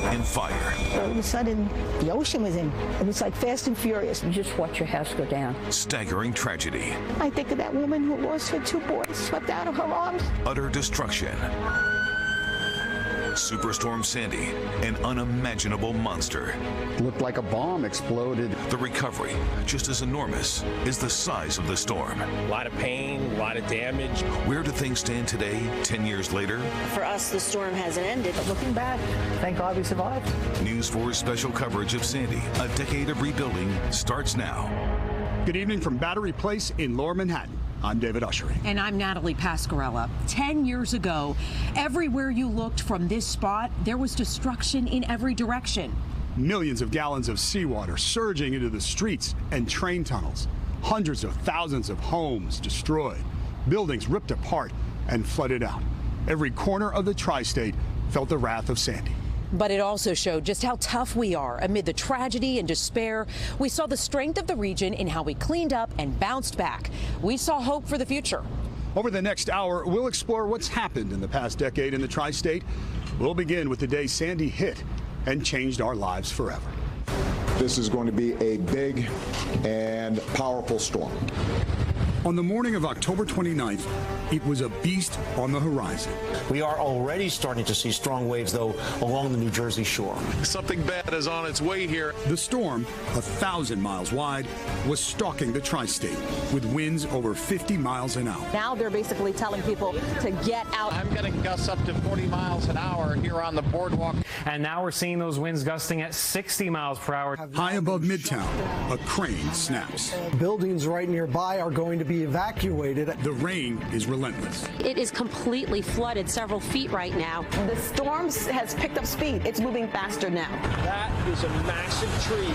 and fire. All of a sudden, the ocean was in. It was like Fast and Furious. You just watch your house go down. Staggering tragedy. I think of that woman who lost her 2 boys, swept out of her arms. Utter destruction. Superstorm Sandy, an unimaginable monster. Looked like a bomb exploded. The recovery, just as enormous, is the size of the storm. A lot of pain, a lot of damage. Where do things stand today, 10 years later? For us, the storm hasn't ended. But looking back, thank God we survived. News 4's special coverage of Sandy, a decade of rebuilding, starts now. Good evening from Battery Place in Lower Manhattan. I'm David Ushery. And I'm Natalie Pascarella. 10 years ago, everywhere you looked from this spot, there was destruction in every direction. Millions of gallons of seawater surging into the streets and train tunnels. Hundreds of thousands of homes destroyed. Buildings ripped apart and flooded out. Every corner of the tri-state felt the wrath of Sandy. But it also showed just how tough we are amid the tragedy and despair. We saw the strength of the region in how we cleaned up and bounced back. We saw hope for the future. Over the next hour, we'll explore what's happened in the past decade in the tri-state. We'll begin with the day Sandy hit and changed our lives forever. This is going to be a big and powerful storm. On the morning of October 29th, it was a beast on the horizon. We are already starting to see strong waves, though, along the New Jersey shore. Something bad is on its way here. The storm, 1,000 miles wide, was stalking the tri-state with winds over 50 miles an hour. Now they're basically telling people to get out. I'm getting gusts up to 40 miles an hour here on the boardwalk. And now we're seeing those winds gusting at 60 miles per hour. High above Midtown, a crane snaps. Buildings right nearby are going to be evacuated. The rain is relentless. It is completely flooded several feet right now. The storm has picked up speed. It's moving faster now. That is a massive tree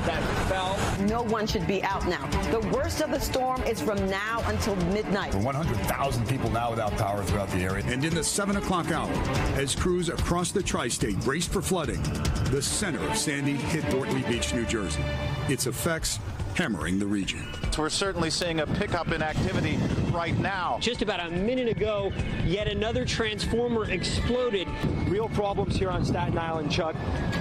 that fell. No one should be out now. The worst of the storm is from now until midnight. 100,000 people now without power throughout the area. And in the 7 o'clock hour, as crews across the tri-state braced for flooding, the center of Sandy hit Ortley Beach, New Jersey. Its effects hammering the region. We're certainly seeing a pickup in activity right now. Just about a minute ago, yet another transformer exploded. Real problems here on Staten Island, Chuck.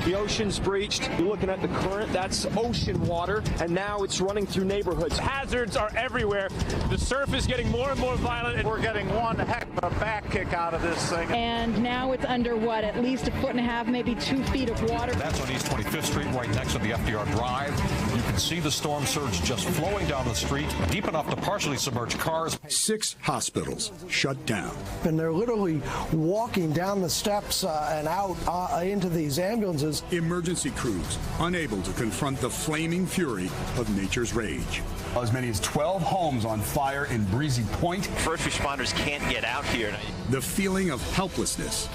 The ocean's breached. You're looking at the current. That's ocean water, and now it's running through neighborhoods. Hazards are everywhere. The surf is getting more and more violent. And we're getting one heck of a back kick out of this thing. And now it's under, what, at least 1.5 feet, maybe 2 feet of water. That's on East 25th Street, right next to the FDR Drive. You can see the storm surge just flowing down the street, deep enough to partially submerge cars. 6 hospitals shut down. And they're literally walking down the steps and out into these ambulances. Emergency crews unable to confront the flaming fury of nature's rage. As many as 12 homes on fire in Breezy Point. First responders can't get out here. The feeling of helplessness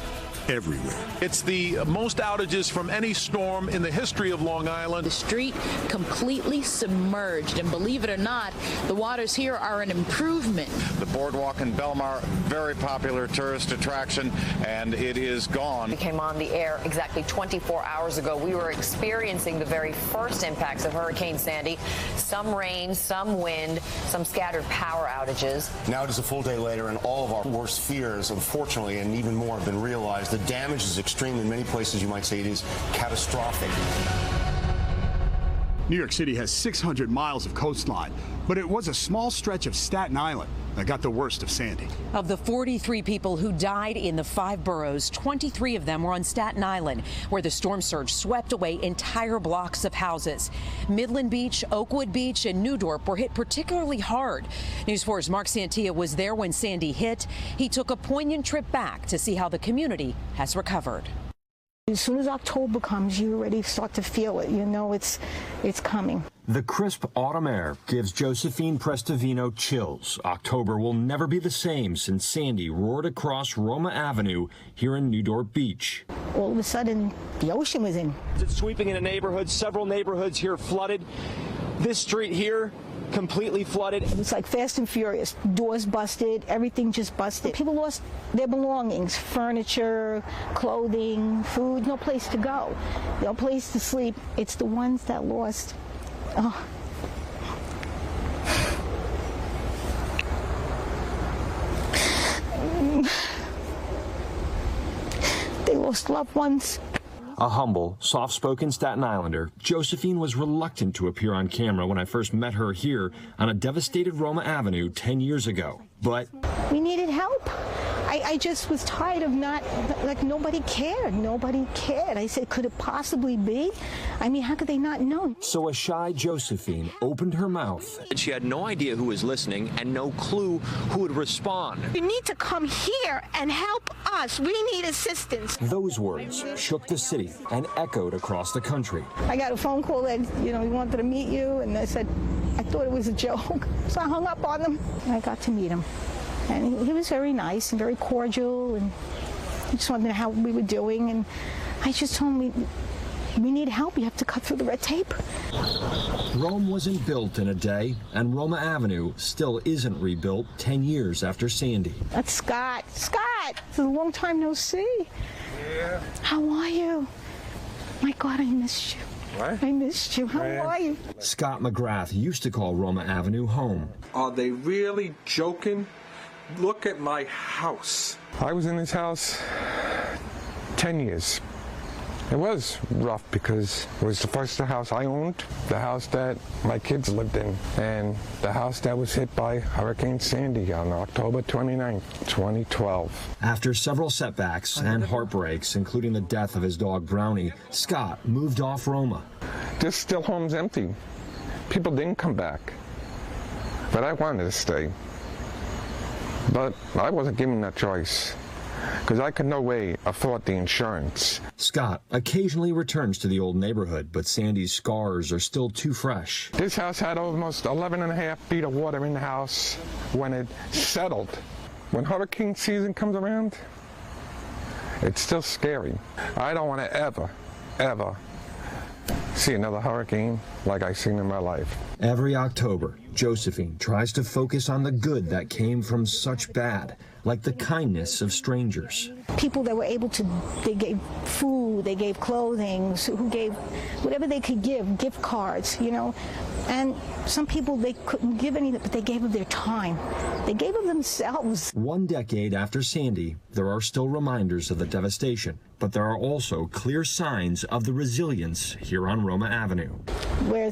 everywhere. It's the most outages from any storm in the history of Long Island. The street completely submerged, and believe it or not, the waters here are an improvement. The boardwalk in Belmar, very popular tourist attraction, and it is gone. We came on the air exactly 24 hours ago. We were experiencing the very first impacts of Hurricane Sandy. Some rain, some wind, some scattered power outages. Now it is a full day later, and all of our worst fears, unfortunately, and even more have been realized. The damage is extreme. In many places, you might say it is catastrophic. New York City has 600 miles of coastline, but it was a small stretch of Staten Island that got the worst of Sandy. Of the 43 people who died in the 5 boroughs, 23 of them were on Staten Island, where the storm surge swept away entire blocks of houses. Midland Beach, Oakwood Beach, and Newdorp were hit particularly hard. News 4's Mark Santia was there when Sandy hit. He took a poignant trip back to see how the community has recovered. As soon as October comes, you already start to feel it. You know it's coming. The crisp autumn air gives Josephine Prestavino chills. October will never be the same since Sandy roared across Roma Avenue here in Newdorp Beach. All of a sudden, the ocean was in. It's sweeping into neighborhoods. Several neighborhoods here flooded. This street here completely flooded. It was like Fast and Furious. Doors busted, everything just busted. People lost their belongings, furniture, clothing, food, no place to go, no place to sleep. It's the ones that lost. Oh. They lost loved ones. A humble, soft-spoken Staten Islander, Josephine was reluctant to appear on camera when I first met her here on a devastated Roma Avenue 10 years ago. But we needed help. I just was tired of nobody cared. Nobody cared. I said, could it possibly be? I mean, how could they not know? So a shy Josephine opened her mouth. And she had no idea who was listening and no clue who would respond. You need to come here and help us. We need assistance. Those words shook the city and echoed across the country. I got a phone call that, he wanted to meet you, and I said, I thought it was a joke. So I hung up on them, and I got to meet him. And he was very nice and very cordial, and he just wanted to know how we were doing. And I just told him, we need help. You have to cut through the red tape. Rome wasn't built in a day, and Roma Avenue still isn't rebuilt 10 years after Sandy. That's Scott. Scott, it's a long time no see. Yeah. How are you? My God, I missed you. What? I missed you. How are you? Scott McGrath used to call Roma Avenue home. Are they really joking? Look at my house. I was in this house 10 years. It was rough because it was the first house I owned, the house that my kids lived in, and the house that was hit by Hurricane Sandy on October 29, 2012. After several setbacks and heartbreaks, including the death of his dog Brownie, Scott moved off Roma. This still home's empty. People didn't come back, but I wanted to stay. But I wasn't given that choice, because I could no way afford the insurance. Scott occasionally returns to the old neighborhood, but Sandy's scars are still too fresh. This house had almost 11.5 feet of water in the house when it settled. When hurricane season comes around, it's still scary. I don't want to ever see another hurricane like I've seen in my life. Every October, Josephine tries to focus on the good that came from such bad, like the kindness of strangers. People that were able to, they gave food, they gave clothing, who gave whatever they could give, gift cards, And some people, they couldn't give anything, but they gave of their time. They gave of themselves. 1 decade after Sandy, there are still reminders of the devastation, but there are also clear signs of the resilience here on Roma Avenue. We're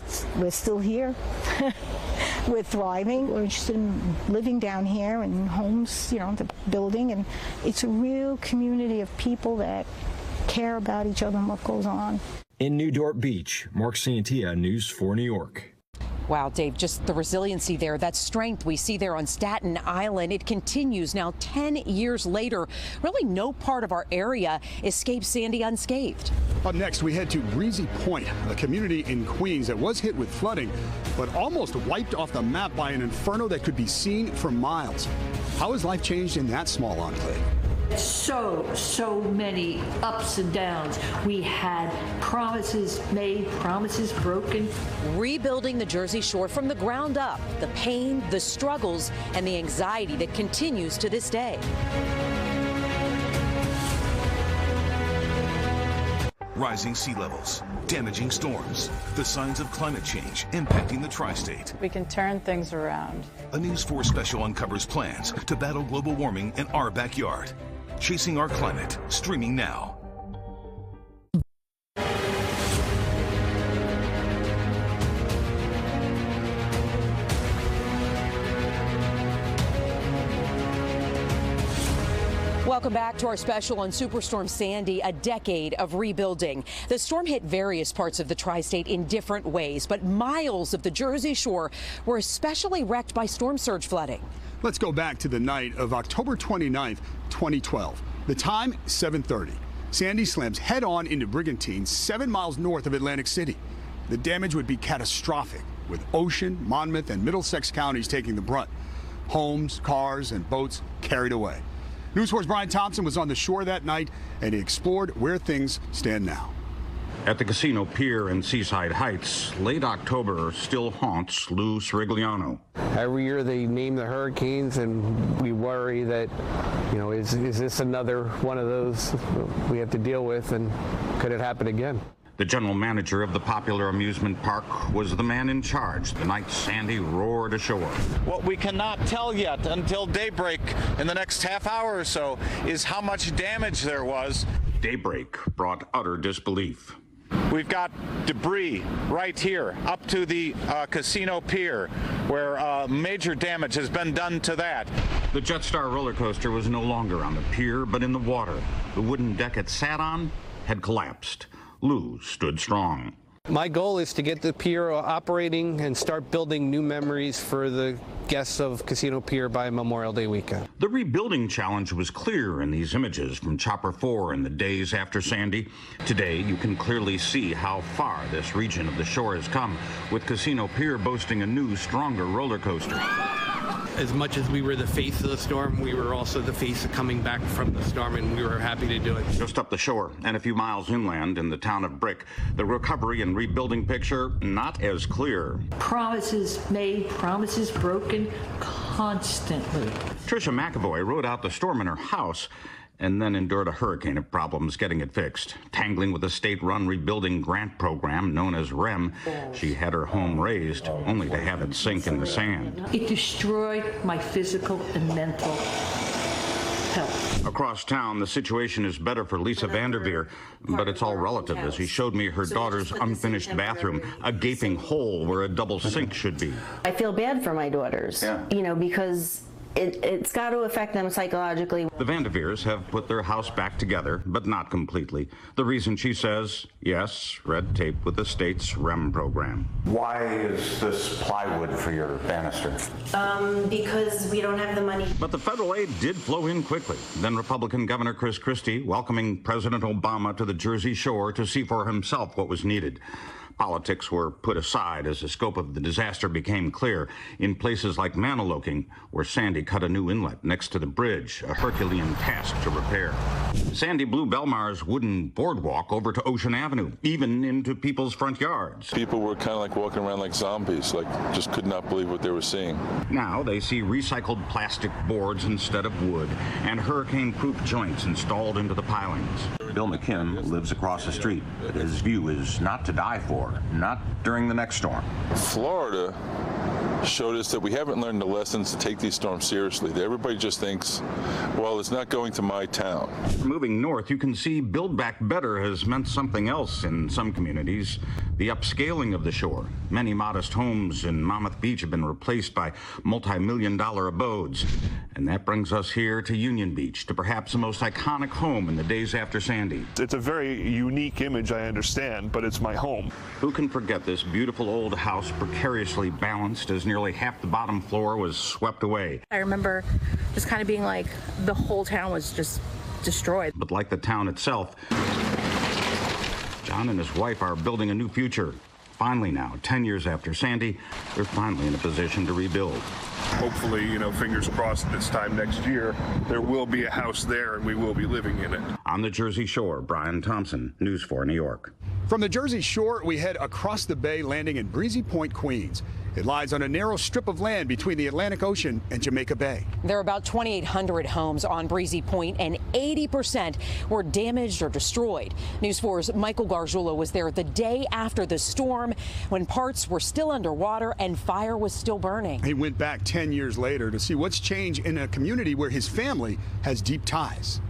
still here. We're thriving. We're interested in living down here and homes, the building. And it's a real community of people that care about each other and what goes on. In Newport Beach, Mark Santia, News 4 New York. Wow, Dave, just the resiliency there, that strength we see there on Staten Island, it continues now 10 years later. Really no part of our area escaped Sandy unscathed. Up next, we head to Breezy Point, a community in Queens that was hit with flooding, but almost wiped off the map by an inferno that could be seen for miles. How has life changed in that small enclave? So many ups and downs. We had promises made, promises broken. Rebuilding the Jersey Shore from the ground up, the pain, the struggles, and the anxiety that continues to this day. Rising sea levels, damaging storms, the signs of climate change impacting the tri-state. We can turn things around. A News 4 special uncovers plans to battle global warming in our backyard. Chasing Our Climate, streaming now. Welcome back to our special on Superstorm Sandy, a decade of rebuilding. The storm hit various parts of the tri-state in different ways, but miles of the Jersey Shore were especially wrecked by storm surge flooding. Let's go back to the night of October 29th, 2012. The time, 7:30. Sandy slams head-on into Brigantine, 7 miles north of Atlantic City. The damage would be catastrophic, with Ocean, Monmouth, and Middlesex counties taking the brunt. Homes, cars, and boats carried away. News 4's Brian Thompson was on the shore that night, and he explored where things stand now. At the Casino Pier in Seaside Heights, late October still haunts Lou Srigliano. Every year they name the hurricanes, and we worry that, is this another one of those we have to deal with, and could it happen again? The general manager of the popular amusement park was the man in charge the night Sandy roared ashore. What we cannot tell yet until daybreak in the next half hour or so is how much damage there was. Daybreak brought utter disbelief. We've got debris right here up to the casino pier where major damage has been done to that. The Jetstar roller coaster was no longer on the pier, but in the water. The wooden deck it sat on had collapsed. Lou stood strong. My goal is to get the pier operating and start building new memories for the guests of Casino Pier by Memorial Day weekend. The rebuilding challenge was clear in these images from Chopper 4 in the days after Sandy. Today, you can clearly see how far this region of the shore has come, with Casino Pier boasting a new, stronger roller coaster. As much as we were the face of the storm, we were also the face of coming back from the storm, and we were happy to do it. Just up the shore and a few miles inland in the town of Brick, the recovery and rebuilding picture not as clear. Promises made, promises broken constantly. Tricia McAvoy rode out the storm in her house and then endured a hurricane of problems getting it fixed. Tangling with a state-run rebuilding grant program known as REM, she had her home raised, only to have it sink in the sand. It destroyed my physical and mental health. Across town, the situation is better for Lisa Vanderveer, but it's all relative, as she showed me her daughter's unfinished bathroom, a gaping hole where a double sink should be. I feel bad for my daughters, because it's got to affect them psychologically. The Vanderveers have put their house back together, but not completely. The reason, she says, yes, red tape with the state's REM program. Why is this plywood for your banister? Because we don't have the money. But the federal aid did flow in quickly. Then Republican Governor Chris Christie welcoming President Obama to the Jersey Shore to see for himself what was needed. Politics were put aside as the scope of the disaster became clear in places like Maniloking, where Sandy cut a new inlet next to the bridge, a Herculean task to repair. Sandy blew Belmar's wooden boardwalk over to Ocean Avenue, even into people's front yards. People were kind of like walking around like zombies, like just could not believe what they were seeing. Now they see recycled plastic boards instead of wood and hurricane-proof joints installed into the pilings. Bill McKim lives across the street, but his view is not to die for, not during the next storm. Florida showed us that we haven't learned the lessons to take these storms seriously. Everybody just thinks, well, it's not going to my town. Moving north, you can see Build Back Better has meant something else in some communities. The upscaling of the shore. Many modest homes in Monmouth Beach have been replaced by multi-million-dollar abodes. And that brings us here to Union Beach, to perhaps the most iconic home in the days after Sandy. It's a very unique image, I understand, but it's my home. Who can forget this beautiful old house precariously balanced as nearly half the bottom floor was swept away? I remember just kind of being like, the whole town was just destroyed. But like the town itself, John and his wife are building a new future. Finally now, 10 years after Sandy, they're finally in a position to rebuild. Hopefully, fingers crossed this time next year, there will be a house there and we will be living in it. On the Jersey Shore, Brian Thompson, News 4 New York. From the Jersey Shore, we head across the bay, landing in Breezy Point, Queens. It lies on a narrow strip of land between the Atlantic Ocean and Jamaica Bay. There are about 2,800 homes on Breezy Point, and 80% were damaged or destroyed. News 4's Michael Gargiulo was there the day after the storm, when parts were still underwater and fire was still burning. He went back 10 years later to see what's changed in a community where his family has deep ties.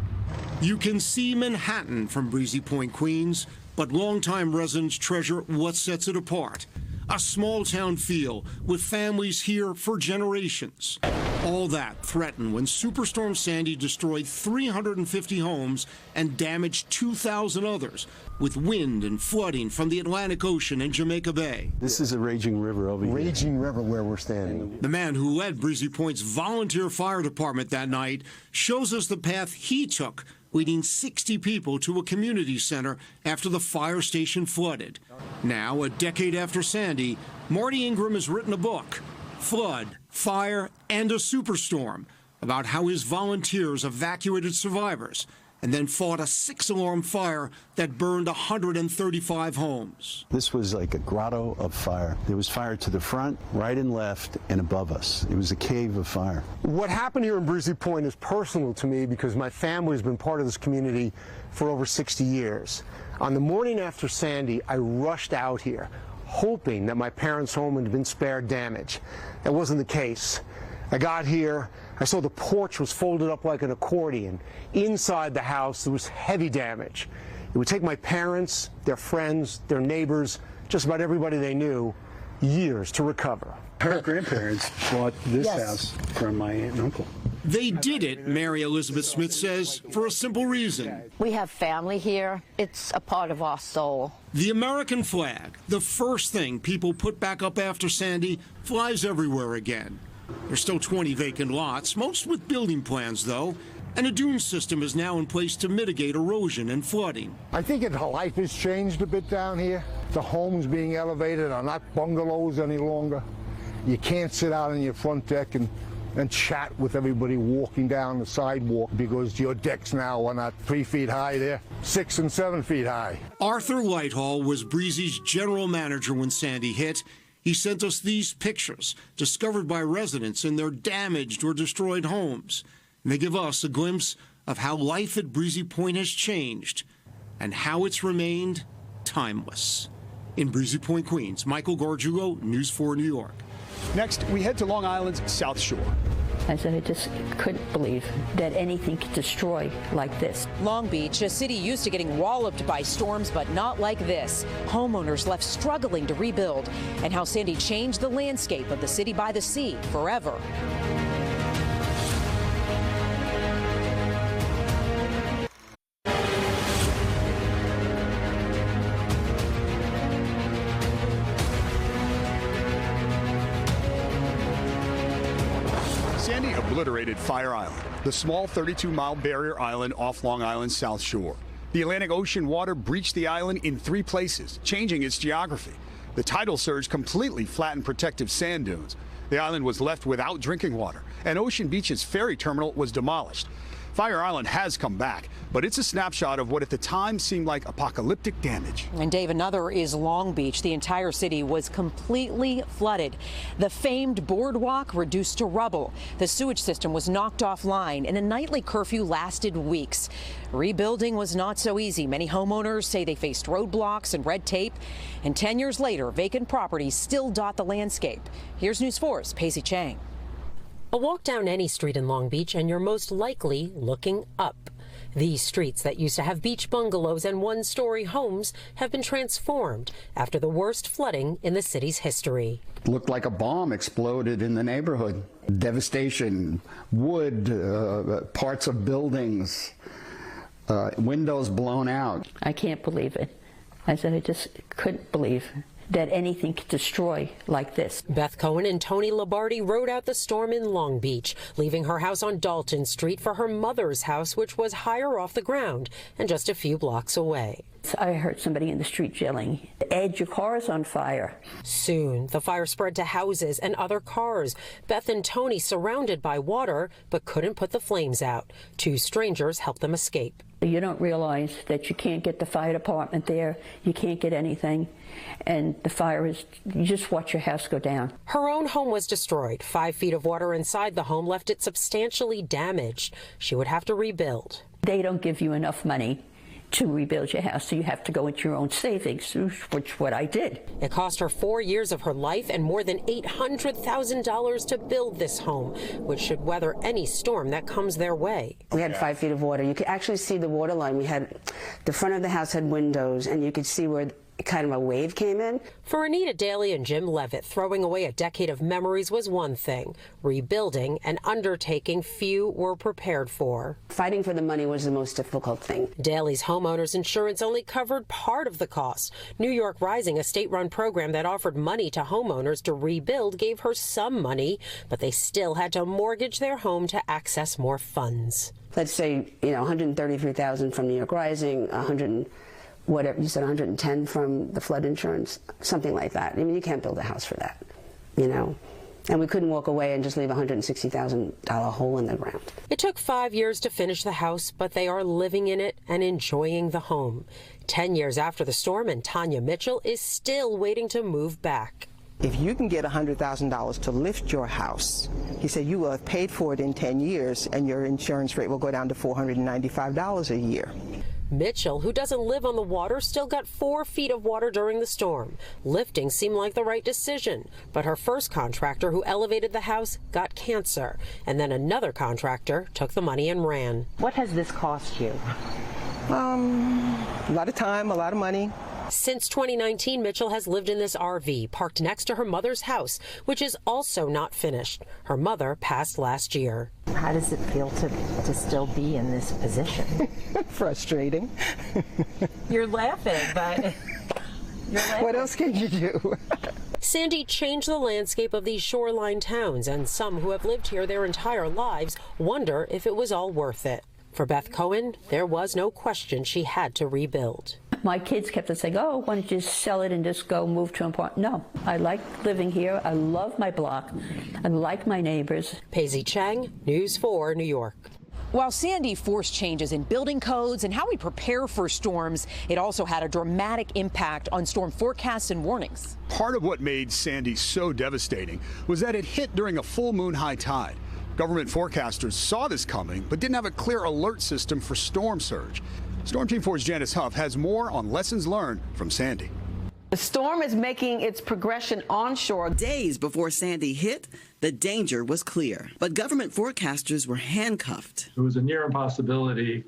You can see Manhattan from Breezy Point, Queens, but longtime residents treasure what sets it apart. A small town feel with families here for generations. All that threatened when Superstorm Sandy destroyed 350 homes and damaged 2,000 others, with wind and flooding from the Atlantic Ocean and Jamaica Bay. This is a raging river over here. Raging river where we're standing. The man who led Breezy Point's volunteer fire department that night shows us the path he took, leading 60 people to a community center after the fire station flooded. Now, a decade after Sandy, Marty Ingram has written a book, Flood, Fire, and a Superstorm, about how his volunteers evacuated survivors and then fought a 6-alarm fire that burned 135 homes. This was like a grotto of fire. There was fire to the front, right and left, and above us. It was a cave of fire. What happened here in Breezy Point is personal to me because my family has been part of this community for over 60 years. On the morning after Sandy, I rushed out here, hoping that my parents' home had been spared damage. That wasn't the case. I got here, I saw the porch was folded up like an accordion. Inside the house, there was heavy damage. It would take my parents, their friends, their neighbors, just about everybody they knew, years to recover. Her grandparents bought this house from my aunt and uncle. They did it, Mary Elizabeth Smith says, for a simple reason. We have family here. It's a part of our soul. The American flag, the first thing people put back up after Sandy, flies everywhere again. There's still 20 vacant lots, most with building plans, though, and a dune system is now in place to mitigate erosion and flooding. I think life has changed a bit down here. The homes being elevated are not bungalows any longer. You can't sit out on your front deck and chat with everybody walking down the sidewalk because your decks now are not 3 feet high, they're 6 and 7 feet high. Arthur Lighthall was Breezy's general manager when Sandy hit. He sent us these pictures, discovered by residents in their damaged or destroyed homes. And they give us a glimpse of how life at Breezy Point has changed and how it's remained timeless. In Breezy Point, Queens, Michael Gargiulo, News 4 New York. Next, we head to Long Island's South Shore. I said I just couldn't believe that anything could destroy like this. Long Beach, a city used to getting walloped by storms, but not like this. Homeowners left struggling to rebuild, and how Sandy changed the landscape of the city by the sea forever. Sandy obliterated Fire Island, the small 32-mile barrier island off Long Island's South Shore. The Atlantic Ocean water breached the island in 3 places, changing its geography. The tidal surge completely flattened protective sand dunes. The island was left without drinking water, and Ocean Beach's ferry terminal was demolished. Fire Island has come back, but it's a snapshot of what at the time seemed like apocalyptic damage. And Dave, another is Long Beach. The entire city was completely flooded. The famed boardwalk reduced to rubble. The sewage system was knocked offline, and a nightly curfew lasted weeks. Rebuilding was not so easy. Many homeowners say they faced roadblocks and red tape. And 10 years later, vacant properties still dot the landscape. Here's News 4's Pacey Chang. A walk down any street in Long Beach and you're most likely looking up. These streets that used to have beach bungalows and one-story homes have been transformed after the worst flooding in the city's history. It looked like a bomb exploded in the neighborhood. Devastation, wood, parts of buildings, windows blown out. I can't believe it. I said I just couldn't believe that anything could destroy like this. Beth Cohen and Tony Labardi rode out the storm in Long Beach, leaving her house on Dalton Street for her mother's house, which was higher off the ground and just a few blocks away. I heard somebody in the street yelling, "Ed, your car's on fire." Soon, the fire spread to houses and other cars. Beth and Tony surrounded by water, but couldn't put the flames out. 2 strangers helped them escape. You don't realize that you can't get the fire department there, you can't get anything, and the fire is, you just watch your house go down. Her own home was destroyed. 5 feet of water inside the home left it substantially damaged. She would have to rebuild. They don't give you enough money to rebuild your house, so you have to go into your own savings, which is what I did. It cost her 4 years of her life and more than $800,000 to build this home, which should weather any storm that comes their way. We had 5 feet of water. You could actually see the water line. We had, the front of the house had windows, and you could see where kind of a wave came in. For Anita Daly and Jim Levitt, throwing away a decade of memories was one thing. Rebuilding an undertaking few were prepared for. Fighting for the money was the most difficult thing. Daly's homeowner's insurance only covered part of the cost. New York Rising, a state-run program that offered money to homeowners to rebuild, gave her some money, but they still had to mortgage their home to access more funds. Let's say, $133,000 from New York Rising, whatever you said, 110 from the flood insurance, something like that. I mean, you can't build a house for that, And we couldn't walk away and just leave a $160,000 hole in the ground. It took 5 years to finish the house, but they are living in it and enjoying the home. 10 years after the storm, and Tanya Mitchell is still waiting to move back. If you can get $100,000 to lift your house, he said you will have paid for it in 10 years and your insurance rate will go down to $495 a year. Mitchell, who doesn't live on the water, still got 4 feet of water during the storm. Lifting seemed like the right decision, but her first contractor who elevated the house got cancer, and then another contractor took the money and ran. What has this cost you? A lot of time, a lot of money. Since 2019, Mitchell has lived in this RV parked next to her mother's house, which is also not finished. Her mother passed last year. How does it feel to still be in this position? Frustrating. You're laughing, but what else can you do? Sandy changed the landscape of these shoreline towns, and some who have lived here their entire lives wonder if it was all worth it. For Beth Cohen, there was no question she had to rebuild. My kids kept saying, oh, why don't you just sell it and just go move to an apartment? No, I like living here. I love my block. I like my neighbors. Paisy Chang, News 4, New York. While Sandy forced changes in building codes and how we prepare for storms, it also had a dramatic impact on storm forecasts and warnings. Part of what made Sandy so devastating was that it hit during a full moon high tide. Government forecasters saw this coming, but didn't have a clear alert system for storm surge. Storm Team 4's Janice Huff has more on lessons learned from Sandy. The storm is making its progression onshore. Days before Sandy hit, the danger was clear, but government forecasters were handcuffed. It was a near impossibility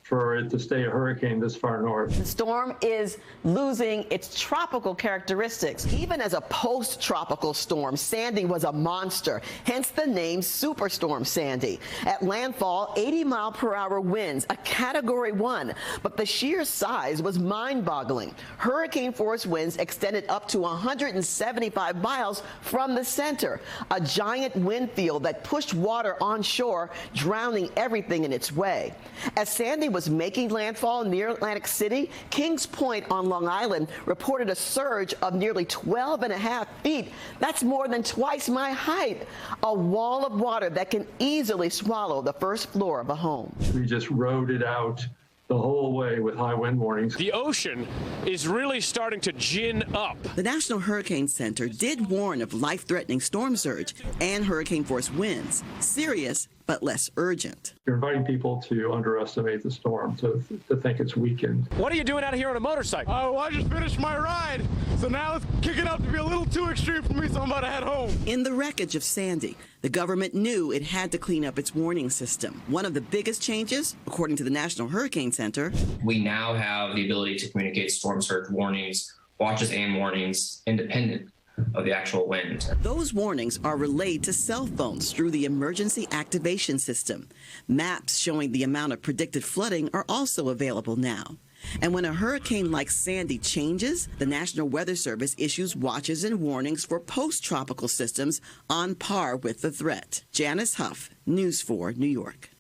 for it to stay a hurricane this far north. The storm is losing its tropical characteristics. Even as a post-tropical storm, Sandy was a monster, hence the name Superstorm Sandy. At landfall, 80-mile-per-hour winds, a Category 1, but the sheer size was mind-boggling. Hurricane-force winds extended up to 175 miles from the center, a giant wind field that pushed water onshore, drowning everything in its way. As Sandy was making landfall near Atlantic City, Kings Point on Long Island reported a surge of nearly 12.5 feet. That's more than twice my height. A wall of water that can easily swallow the first floor of a home. We just rode it out the whole way with high wind warnings. The ocean is really starting to gin up. The National Hurricane Center did warn of life-threatening storm surge and hurricane-force winds. Serious, but less urgent. You're inviting people to underestimate the storm, to think it's weakened. What are you doing out here on a motorcycle? Oh, I just finished my ride, so now it's kicking up to be a little too extreme for me, so I'm about to head home. In the wreckage of Sandy, the government knew it had to clean up its warning system. One of the biggest changes, according to the National Hurricane Center, we now have the ability to communicate storm surge warnings, watches and warnings, independent of the actual wind. Those warnings are relayed to cell phones through the emergency activation system. Maps showing the amount of predicted flooding are also available now. And when a hurricane like Sandy changes, the National Weather Service issues watches and warnings for post-tropical systems on par with the threat. Janice Huff, News 4, New York.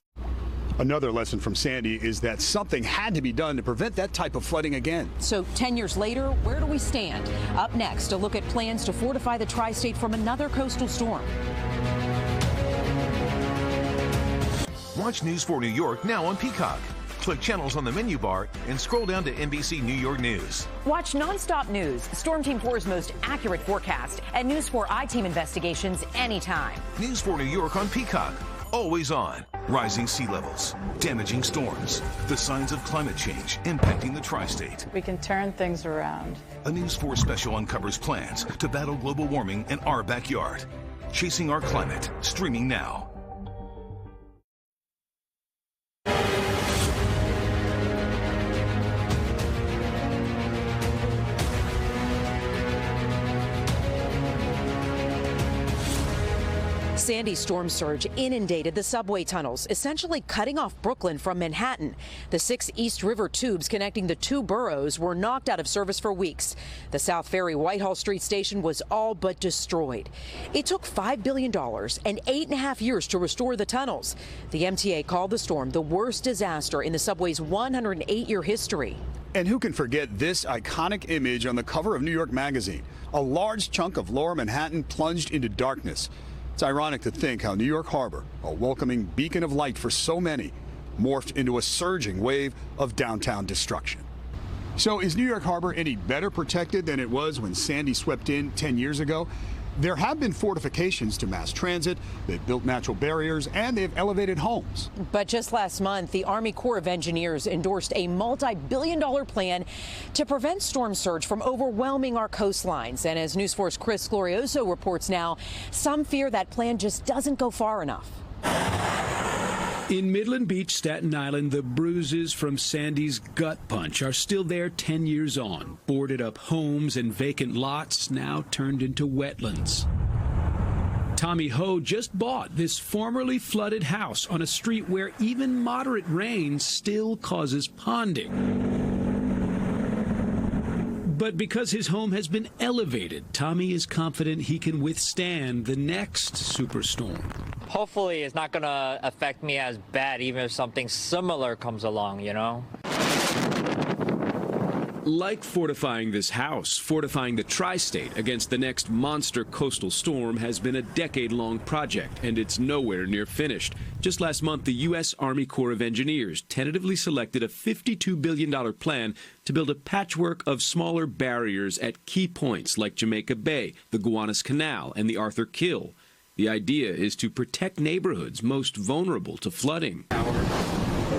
Another lesson from Sandy is that something had to be done to prevent that type of flooding again. So 10 years later, where do we stand? Up next, a look at plans to fortify the tri-state from another coastal storm. Watch News 4 New York now on Peacock. Click channels on the menu bar and scroll down to NBC New York News. Watch nonstop news, Storm Team 4's most accurate forecast, and News 4 I-Team investigations anytime. News 4 New York on Peacock. Always on. Rising sea levels, damaging storms, the signs of climate change impacting the tri-state. We can turn things around. A News 4 special uncovers plans to battle global warming in our backyard. Chasing Our Climate, streaming now. Sandy's storm surge inundated the subway tunnels, essentially cutting off Brooklyn from Manhattan. The 6 East River tubes connecting the 2 boroughs were knocked out of service for weeks. The South Ferry Whitehall Street station was all but destroyed. It took $5 billion and 8.5 years to restore the tunnels. The MTA called the storm the worst disaster in the subway's 108-year history. And who can forget this iconic image on the cover of New York Magazine? A large chunk of lower Manhattan plunged into darkness. It's ironic to think how New York Harbor, a welcoming beacon of light for so many, morphed into a surging wave of downtown destruction. So is New York Harbor any better protected than it was when Sandy swept in 10 years ago? There have been fortifications to mass transit, they've built natural barriers, and they've elevated homes. But just last month, the Army Corps of Engineers endorsed a multi-billion-dollar plan to prevent storm surge from overwhelming our coastlines. And as News 4's Chris Glorioso reports now, some fear that plan just doesn't go far enough. In Midland Beach, Staten Island, the bruises from Sandy's gut punch are still there 10 years on. Boarded up homes and vacant lots now turned into wetlands. Tommy Ho just bought this formerly flooded house on a street where even moderate rain still causes ponding. But because his home has been elevated, Tommy is confident he can withstand the next superstorm. Hopefully it's not going to affect me as bad, even if something similar comes along, you know? Like fortifying this house, fortifying the tri-state against the next monster coastal storm has been a decade-long project, and it's nowhere near finished. Just last month, the U.S. Army Corps of Engineers tentatively selected a $52 billion plan to build a patchwork of smaller barriers at key points like Jamaica Bay, the Gowanus Canal, and the Arthur Kill. The idea is to protect neighborhoods most vulnerable to flooding.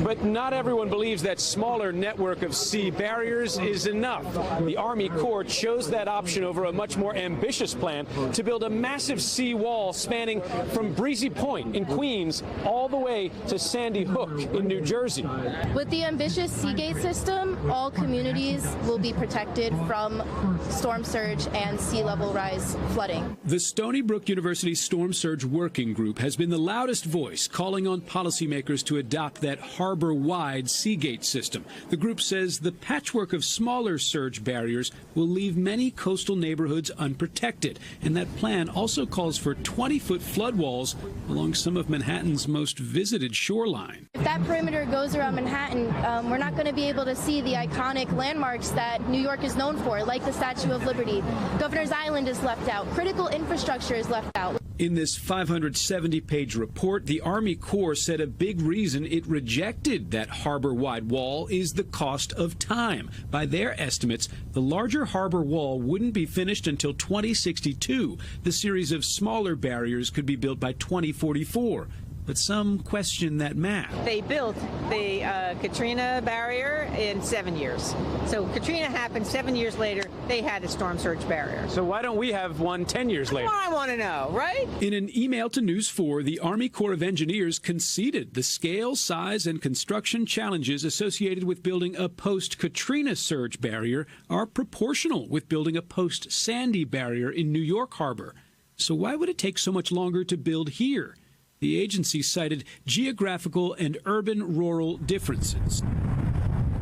But not everyone believes that smaller network of sea barriers is enough. The Army Corps chose that option over a much more ambitious plan to build a massive sea wall spanning from Breezy Point in Queens all the way to Sandy Hook in New Jersey. With the ambitious Seagate system, all communities will be protected from storm surge and sea level rise flooding. The Stony Brook University Storm Surge Working Group has been the loudest voice calling on policymakers to adopt that harbor-wide Seagate system. The group says the patchwork of smaller surge barriers will leave many coastal neighborhoods unprotected, and that plan also calls for 20-foot flood walls along some of Manhattan's most visited shoreline. If that perimeter goes around Manhattan, we're not going to be able to see the iconic landmarks that New York is known for, like the Statue of Liberty. Governor's Island is left out. Critical infrastructure is left out. In this 570-page report, the Army Corps said a big reason it rejected that harbor-wide wall is the cost of time. By their estimates, the larger harbor wall wouldn't be finished until 2062. The series of smaller barriers could be built by 2044. But some question that math. They built the Katrina barrier in 7 years. So Katrina happened 7 years later. They had a storm surge barrier. So why don't we have one 10 years later? Well, I want to know, right? In an email to News 4, the Army Corps of Engineers conceded the scale, size, and construction challenges associated with building a post-Katrina surge barrier are proportional with building a post-Sandy barrier in New York Harbor. So why would it take so much longer to build here? The agency cited geographical and urban-rural differences.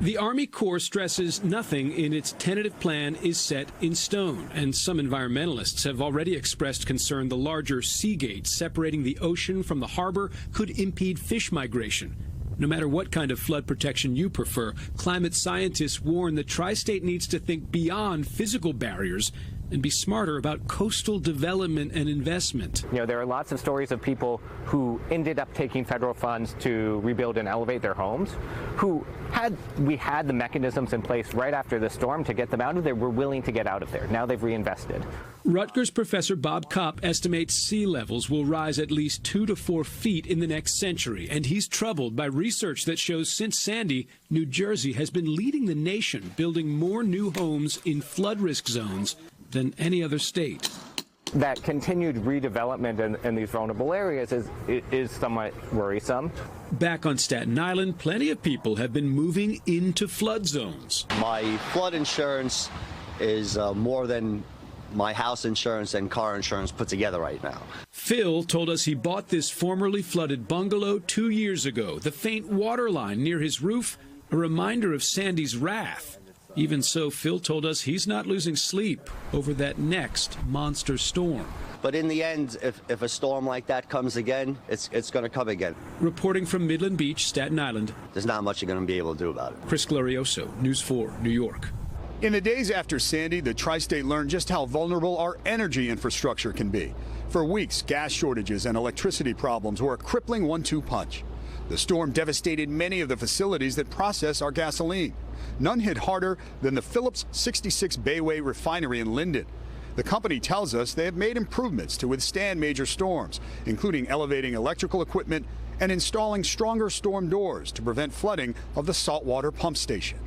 The Army Corps stresses nothing in its tentative plan is set in stone, and some environmentalists have already expressed concern the larger Seagate separating the ocean from the harbor could impede fish migration. No matter what kind of flood protection you prefer, climate scientists warn the tri-state needs to think beyond physical barriers and be smarter about coastal development and investment. You know, there are lots of stories of people who ended up taking federal funds to rebuild and elevate their homes, we had the mechanisms in place right after the storm to get them out of there, were willing to get out of there. Now they've reinvested. Rutgers professor Bob Kopp estimates sea levels will rise at least 2 to 4 feet in the next century, and he's troubled by research that shows since Sandy, New Jersey has been leading the nation, building more new homes in flood risk zones than any other state. That continued redevelopment in these vulnerable areas is somewhat worrisome. Back on Staten Island, plenty of people have been moving into flood zones. My flood insurance is more than my house insurance and car insurance put together right now. Phil told us he bought this formerly flooded bungalow 2 years ago. The faint water line near his roof, a reminder of Sandy's wrath. Even so, Phil told us he's not losing sleep over that next monster storm. But in the end, if a storm like that comes again, it's going to come again. Reporting from Midland Beach, Staten Island, there's not much you're going to be able to do about it. Chris Glorioso, News 4, New York. In the days after Sandy, the tri-state learned just how vulnerable our energy infrastructure can be. For weeks, gas shortages and electricity problems were a crippling 1-2 punch. The storm devastated many of the facilities that process our gasoline. None hit harder than the Phillips 66 Bayway refinery in Linden. The company tells us they have made improvements to withstand major storms, including elevating electrical equipment and installing stronger storm doors to prevent flooding of the saltwater pump station.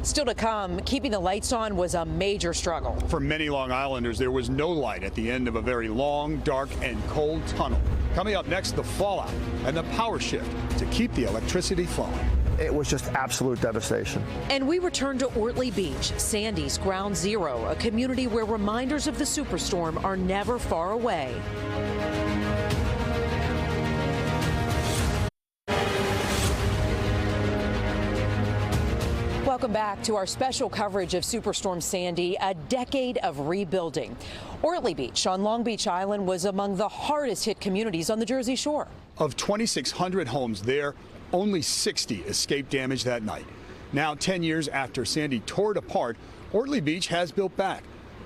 Still to come, keeping the lights on was a major struggle. For many Long Islanders, there was no light at the end of a very long, dark, and cold tunnel. Coming up next, the fallout and the power shift to keep the electricity flowing. It was just absolute devastation. And we return to Ortley Beach, Sandy's ground zero, a community where reminders of the superstorm are never far away. Welcome back to our special coverage of Superstorm Sandy, a decade of rebuilding. Ortley Beach on Long Beach Island was among the hardest hit communities on the Jersey Shore. Of 2,600 homes there, only 60 escaped damage that night. Now, 10 years after Sandy tore it apart, Ortley Beach has built back.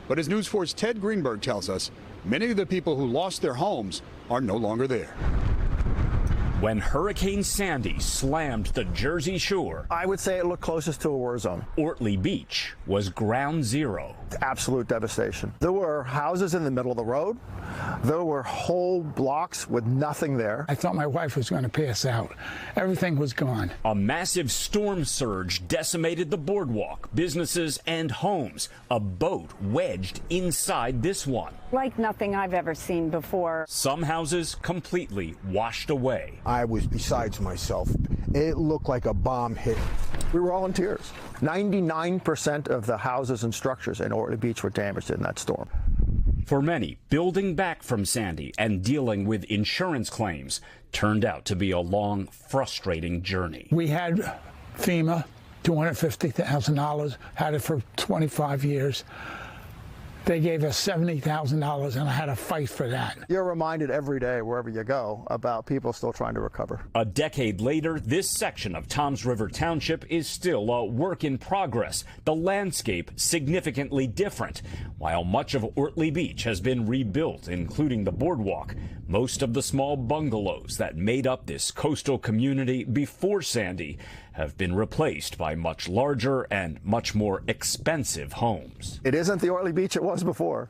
But as News 4's Ted Greenberg tells us, many of the people who lost their homes are no longer there. When Hurricane Sandy slammed the Jersey Shore, I would say it looked closest to a war zone. Ortley Beach was ground zero. Absolute devastation. There were houses in the middle of the road. There were whole blocks with nothing there. I thought my wife was going to pass out. Everything was gone. A massive storm surge decimated the boardwalk, businesses, and homes. A boat wedged inside this one. Like nothing I've ever seen before. Some houses completely washed away. I was besides myself. It looked like a bomb hit. We were all in tears. 99% of the houses and structures in Ortley Beach were damaged in that storm. For many, building back from Sandy and dealing with insurance claims turned out to be a long, frustrating journey. We had FEMA, $250,000, had it for 25 years. They gave us $70,000, and I had to fight for that. You're reminded every day, wherever you go, about people still trying to recover. A decade later, this section of Toms River Township is still a work in progress. The landscape significantly different. While much of Ortley Beach has been rebuilt, including the boardwalk, most of the small bungalows that made up this coastal community before Sandy have been replaced by much larger and much more expensive homes. It isn't the Ortley Beach it was before.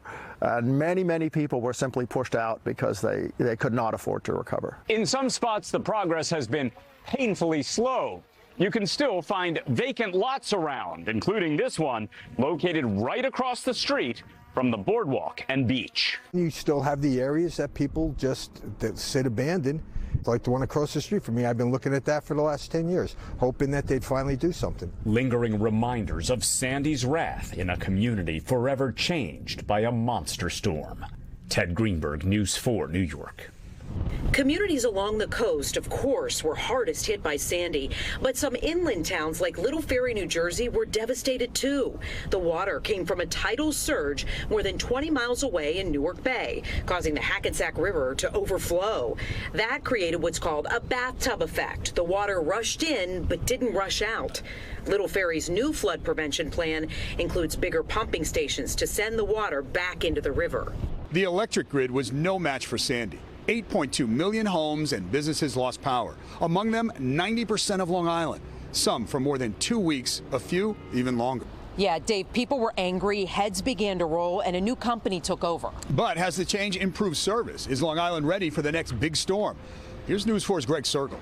Many people were simply pushed out because they could not afford to recover. In some spots, the progress has been painfully slow. You can still find vacant lots around, including this one, located right across the street from the boardwalk and beach. You still have the areas that people just sit abandoned, like the one across the street from me. I've been looking at that for the last 10 years, hoping that they'd finally do something. Lingering reminders of Sandy's wrath in a community forever changed by a monster storm. Ted Greenberg, News 4, New York. Communities along the coast, of course, were hardest hit by Sandy, but some inland towns like Little Ferry, New Jersey were devastated too. The water came from a tidal surge more than 20 miles away in Newark Bay, causing the Hackensack River to overflow. That created what's called a bathtub effect. The water rushed in but didn't rush out. Little Ferry's new flood prevention plan includes bigger pumping stations to send the water back into the river. The electric grid was no match for Sandy. 8.2 million homes and businesses lost power. Among them, 90% of Long Island. Some for more than 2 weeks, a few even longer. Yeah, Dave, people were angry, heads began to roll, and a new company took over. But has the change improved service? Is Long Island ready for the next big storm? Here's News 4's Greg Circle.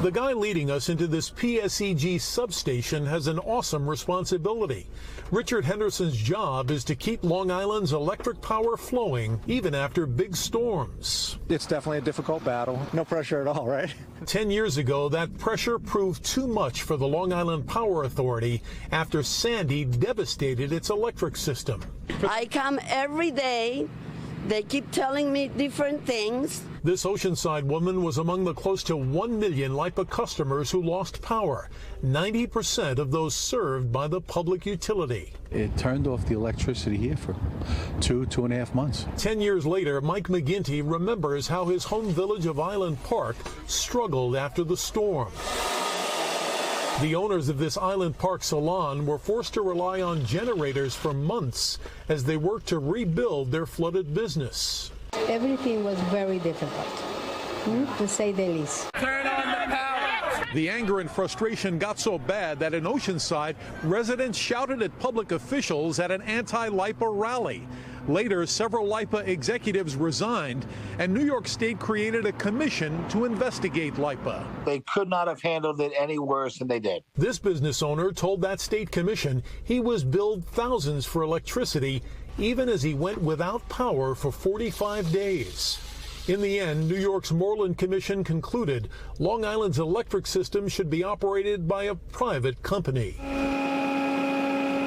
The guy leading us into this PSEG substation has an awesome responsibility. Richard Henderson's job is to keep Long Island's electric power flowing even after big storms. It's definitely a difficult battle. No pressure at all, right? 10 years ago, that pressure proved too much for the Long Island Power Authority after Sandy devastated its electric system. I come every day. They keep telling me different things. This Oceanside woman was among the close to 1 million LIPA customers who lost power, 90% of those served by the public utility. It turned off the electricity here for 2.5 months. 10 years later, Mike McGinty remembers how his home village of Island Park struggled after the storm. The owners of this Island Park salon were forced to rely on generators for months as they worked to rebuild their flooded business. Everything was very difficult, to say the least. Turn on the power! The anger and frustration got so bad that in Oceanside, residents shouted at public officials at an anti-LIPA rally. Later, several LIPA executives resigned, and New York State created a commission to investigate LIPA. They could not have handled it any worse than they did. This business owner told that state commission he was billed thousands for electricity, even as he went without power for 45 days. In the end, New York's Moreland Commission concluded Long Island's electric system should be operated by a private company.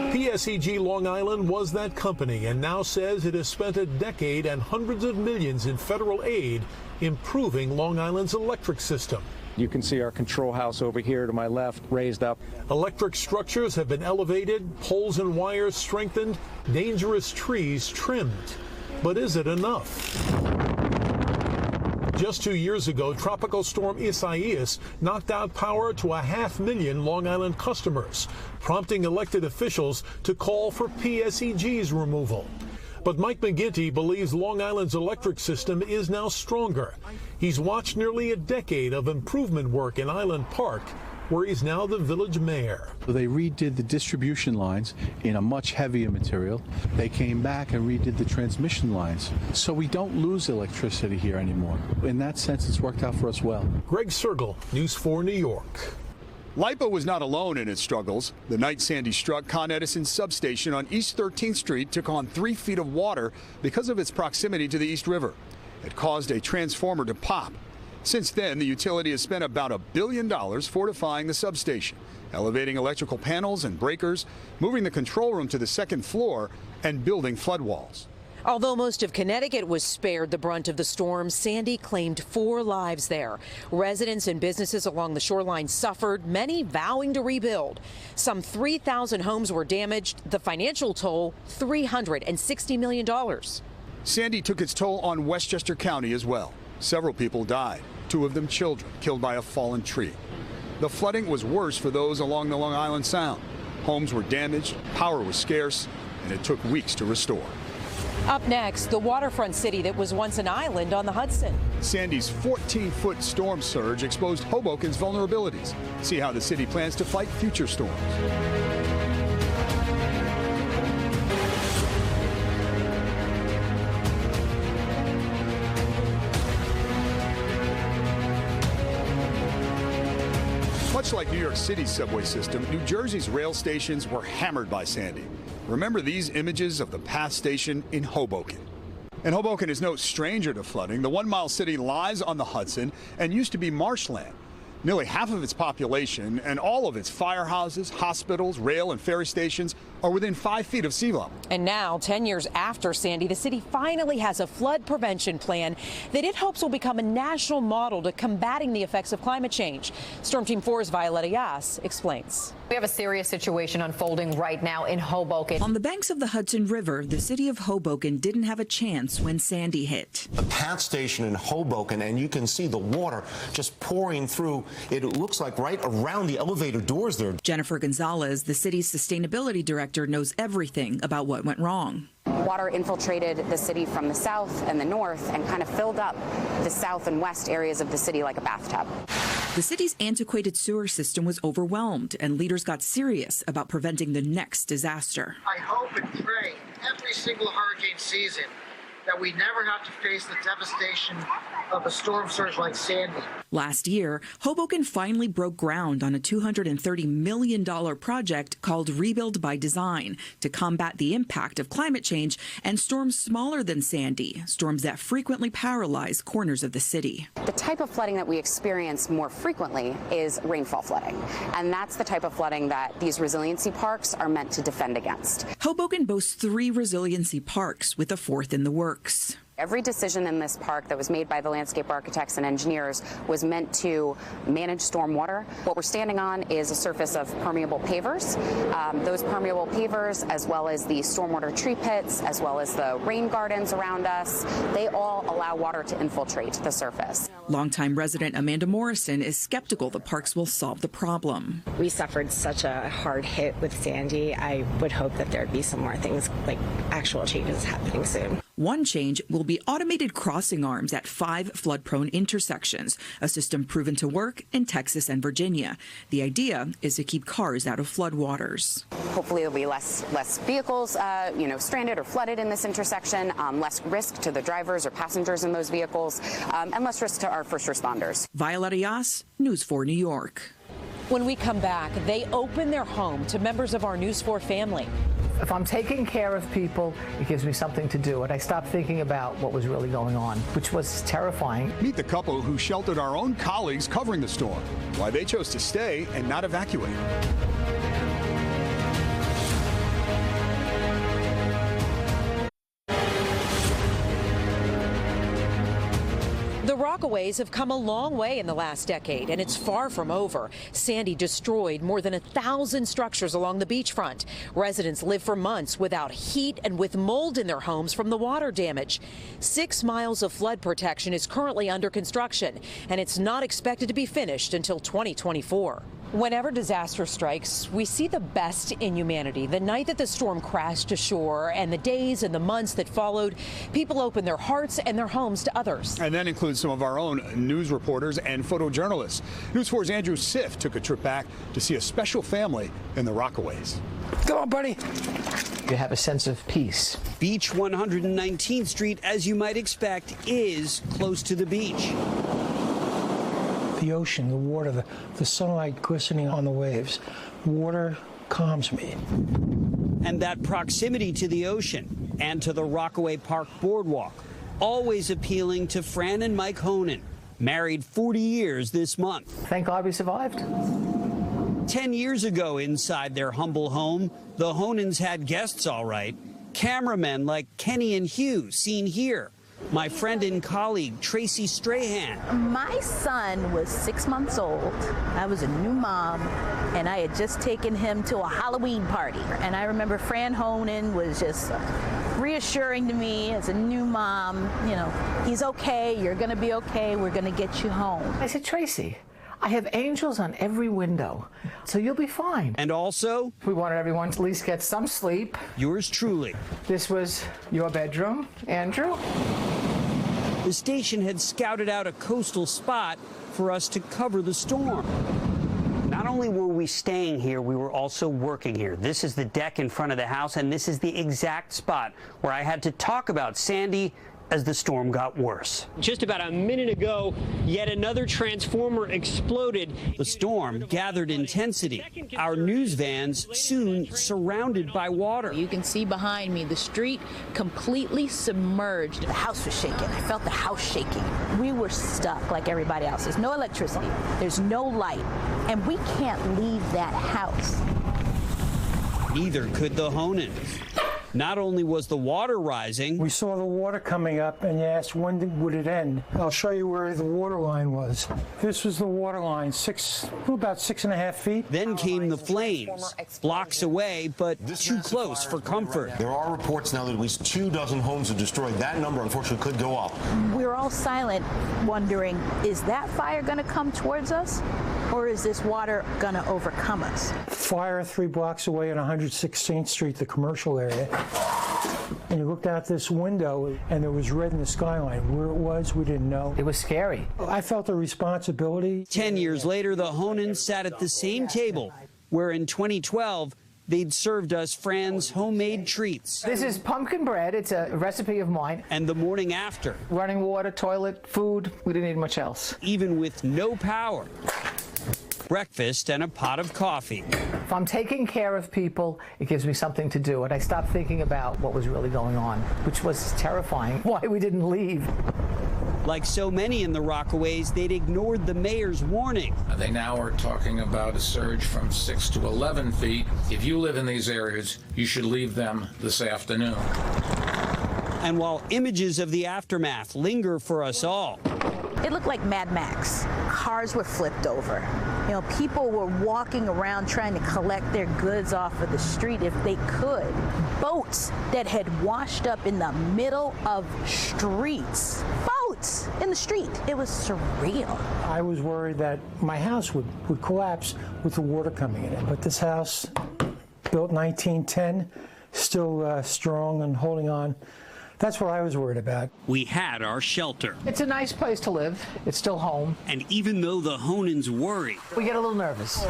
PSEG Long Island was that company and now says it has spent a decade and hundreds of millions in federal aid improving Long Island's electric system. You can see our control house over here to my left raised up. Electric structures have been elevated, poles and wires strengthened, dangerous trees trimmed. But is it enough? Just 2 years ago, Tropical Storm Isaias knocked out power to 500,000 Long Island customers, prompting elected officials to call for PSEG's removal. But Mike McGinty believes Long Island's electric system is now stronger. He's watched nearly a decade of improvement work in Island Park, where he's now the village mayor. They redid the distribution lines in a much heavier material. They came back and redid the transmission lines. So we don't lose electricity here anymore. In that sense, it's worked out for us well. Greg Sergel, News 4 New York. LIPA was not alone in its struggles. The night Sandy struck, Con Edison's substation on East 13th Street took on 3 feet of water because of its proximity to the East River. It caused a transformer to pop. Since then, the utility has spent about $1 billion fortifying the substation, elevating electrical panels and breakers, moving the control room to the 2nd floor, and building flood walls. Although most of Connecticut was spared the brunt of the storm, Sandy claimed 4 lives there. Residents and businesses along the shoreline suffered, many vowing to rebuild. Some 3,000 homes were damaged. The financial toll, $360 million. Sandy took its toll on Westchester County as well. Several people died, 2 of them children, killed by a fallen tree. The flooding was worse for those along the Long Island Sound. Homes were damaged, power was scarce, and it took weeks to restore. Up next, the waterfront city that was once an island on the Hudson. Sandy's 14-foot storm surge exposed Hoboken's vulnerabilities. See how the city plans to fight future storms. Much like New York City's subway system, New Jersey's rail stations were hammered by Sandy. Remember these images of the PATH station in Hoboken. And Hoboken is no stranger to flooding. The 1-mile city lies on the Hudson and used to be marshland. Nearly half of its population and all of its firehouses, hospitals, rail and ferry stations are within 5 feet of sea level. And now, 10 years after Sandy, the city finally has a flood prevention plan that it hopes will become a national model to combating the effects of climate change. Storm Team 4's Violetta Yas explains. We have a serious situation unfolding right now in Hoboken. On the banks of the Hudson River, the city of Hoboken didn't have a chance when Sandy hit. The PATH station in Hoboken, and you can see the water just pouring through. It looks like right around the elevator doors there. Jennifer Gonzalez, the city's sustainability director, knows everything about what went wrong. Water infiltrated the city from the south and the north and kind of filled up the south and west areas of the city like a bathtub. The city's antiquated sewer system was overwhelmed, and leaders got serious about preventing the next disaster. I hope and pray every single hurricane season that we never have to face the devastation of a storm surge like Sandy. Last year, Hoboken finally broke ground on a $230 million project called Rebuild by Design to combat the impact of climate change and storms smaller than Sandy, storms that frequently paralyze corners of the city. The type of flooding that we experience more frequently is rainfall flooding, and that's the type of flooding that these resiliency parks are meant to defend against. Hoboken boasts 3 resiliency parks, with a 4th in the works. Every decision in this park that was made by the landscape architects and engineers was meant to manage stormwater. What we're standing on is a surface of permeable pavers. Those permeable pavers, as well as the stormwater tree pits, as well as the rain gardens around us, they all allow water to infiltrate the surface. Longtime resident Amanda Morrison is skeptical the parks will solve the problem. We suffered such a hard hit with Sandy. I would hope that there'd be some more things like actual changes happening soon. One change will be automated crossing arms at 5 flood-prone intersections, a system proven to work in Texas and Virginia. The idea is to keep cars out of floodwaters. Hopefully there'll be less vehicles, stranded or flooded in this intersection, less risk to the drivers or passengers in those vehicles, and less risk to our first responders. Violetta Yas, News 4 New York. When we come back, they open their home to members of our News 4 family. If I'm taking care of people, it gives me something to do, and I stopped thinking about what was really going on, which was terrifying. Meet the couple who sheltered our own colleagues covering the storm, why they chose to stay and not evacuate. The Rockaways have come a long way in the last decade, and it's far from over. Sandy destroyed more than 1,000 structures along the beachfront. Residents live for months without heat and with mold in their homes from the water damage. 6 miles of flood protection is currently under construction, and it's not expected to be finished until 2024. Whenever disaster strikes, we see the best in humanity. The night that the storm crashed ashore and the days and the months that followed, people opened their hearts and their homes to others. And that includes some of our own news reporters and photojournalists. News 4's Andrew Siff took a trip back to see a special family in the Rockaways. Go on, buddy. You have a sense of peace. Beach 119th Street, as you might expect, is close to the beach. The ocean, the water, the sunlight glistening on the waves. Water calms me. And that proximity to the ocean and to the Rockaway Park Boardwalk, always appealing to Fran and Mike Honan, married 40 years this month. Thank God we survived. 10 years ago, inside their humble home, the Honans had guests all right. Cameramen like Kenny and Hugh, seen here. My friend and colleague, Tracy Strahan. My son was 6 months old. I was a new mom, and I had just taken him to a Halloween party. And I remember Fran Honan was just reassuring to me as a new mom, he's okay, you're going to be okay, we're going to get you home. I said, Tracy, I have angels on every window, so you'll be fine. And also, we wanted everyone to at least get some sleep. Yours truly. This was your bedroom, Andrew. The station had scouted out a coastal spot for us to cover the storm. Not only were we staying here, we were also working here. This is the deck in front of the house, and this is the exact spot where I had to talk about Sandy as the storm got worse. Just about a minute ago, yet another transformer exploded. The storm gathered intensity. Our news vans soon surrounded by water. You can see behind me the street completely submerged. The house was shaking. I felt the house shaking. We were stuck like everybody else. There's no electricity. There's no light. And we can't leave that house. Neither could the Honans. Not only was the water rising, we saw the water coming up, and you asked when would it end. I'll show you where the water line was. This was the water line, about 6.5 feet. Then came the flames, blocks away, but too close for comfort. There are reports now that at least 24 homes are destroyed. That number, unfortunately, could go up. We're all silent, wondering, is that fire going to come towards us, or is this water going to overcome us? Fire 3 blocks away on 116th Street, the commercial area. And you looked out this window, and there was red in the skyline. Where it was, we didn't know. It was scary. I felt a responsibility. 10 years later, the Honans sat at the same table where in 2012, they'd served us Fran's homemade treats. This is pumpkin bread. It's a recipe of mine. And the morning after. Running water, toilet, food. We didn't need much else. Even with no power. Breakfast and a pot of coffee. If I'm taking care of people, it gives me something to do, and I stopped thinking about what was really going on, which was terrifying. Why we didn't leave. Like so many in the Rockaways, they'd ignored the mayor's warning. They now are talking about a surge from 6 to 11 feet. If you live in these areas, you should leave them this afternoon. And while images of the aftermath linger for us all, it looked like Mad Max. Cars were flipped over. People were walking around trying to collect their goods off of the street if they could. Boats that had washed up in the middle of streets. Boats in the street. It was surreal. I was worried that my house would collapse with the water coming in it. But this house, built 1910, still strong and holding on. That's what I was worried about. We had our shelter. It's a nice place to live. It's still home. And even though the Honans worry, we get a little nervous.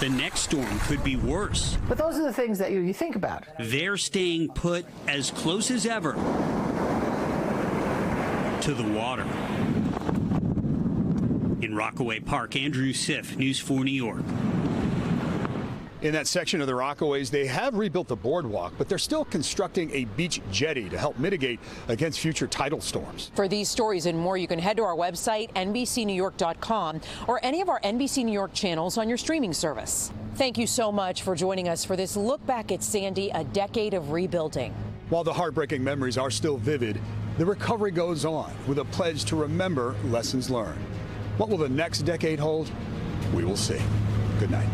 The next storm could be worse. But those are the things that you think about. They're staying put as close as ever to the water. In Rockaway Park, Andrew Siff, News 4 New York. In that section of the Rockaways, they have rebuilt the boardwalk, but they're still constructing a beach jetty to help mitigate against future tidal storms. For these stories and more, you can head to our website, NBCNewYork.com, or any of our NBC New York channels on your streaming service. Thank you so much for joining us for this look back at Sandy, a decade of rebuilding. While the heartbreaking memories are still vivid, the recovery goes on with a pledge to remember lessons learned. What will the next decade hold? We will see. Good night.